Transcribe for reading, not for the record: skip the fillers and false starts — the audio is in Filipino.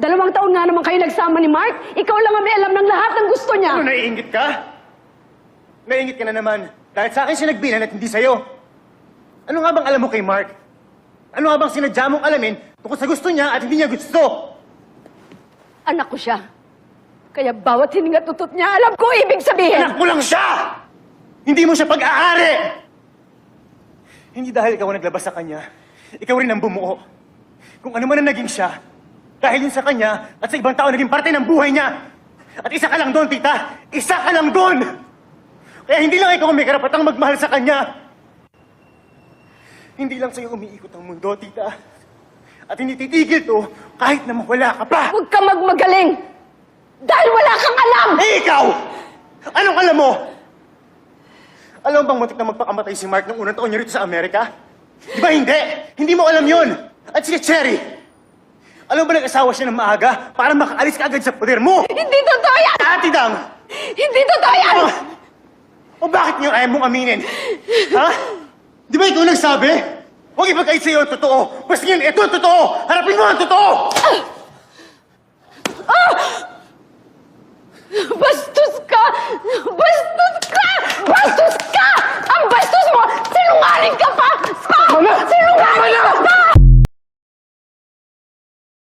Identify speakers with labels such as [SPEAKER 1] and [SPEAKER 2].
[SPEAKER 1] 2 taon nga naman kayo nagsama ni Mark. Ikaw lang ang may alam ng lahat ng gusto niya.
[SPEAKER 2] Ano, naiingit ka? Naiingit ka na naman. Dahil sa akin siya nagbilan at hindi sa'yo. Ano nga bang alam mo kay Mark? Ano nga bang sinadya mong alamin tungkol sa gusto niya at hindi niya gusto?
[SPEAKER 1] Anak ko siya. Kaya bawat hininga tutot niya, alam ko ibig sabihin.
[SPEAKER 2] Anak mo lang siya! Hindi mo siya pag-aari! Hindi dahil ikaw ang naglabas sa kanya, ikaw rin ang bumuo. Kung ano man ang naging siya, dahil yun sa kanya at sa ibang tao naging parte ng buhay niya. At isa ka lang doon, tita! Isa ka lang doon! Kaya hindi lang ikaw ang may karapatang magmahal sa kanya. Hindi lang sa'yo umiikot ang mundo, tita. At hindi titigil to kahit na mawala ka pa.
[SPEAKER 1] Huwag ka magmagaling! Dahil wala kang alam!
[SPEAKER 2] Eh, ikaw! Anong alam mo? Alam mo bang muntik na magpakamatay si Mark nung unang taon niya rito sa Amerika? Di ba hindi? Hindi mo alam yun! At si Cherry! Alam mo ba nag-asawa siya ng maaga para makaalis ka agad sa poder mo?
[SPEAKER 1] Hindi totoo yan!
[SPEAKER 2] Ate Dang!
[SPEAKER 1] Hindi totoo yan!
[SPEAKER 2] O bakit ngayon ayaw mong aminin? Ha? Di ba ikaw nagsabi? Huwag ipagkait sa'yo ang totoo. Basta ngayon, ito ang totoo! Harapin mo ang totoo!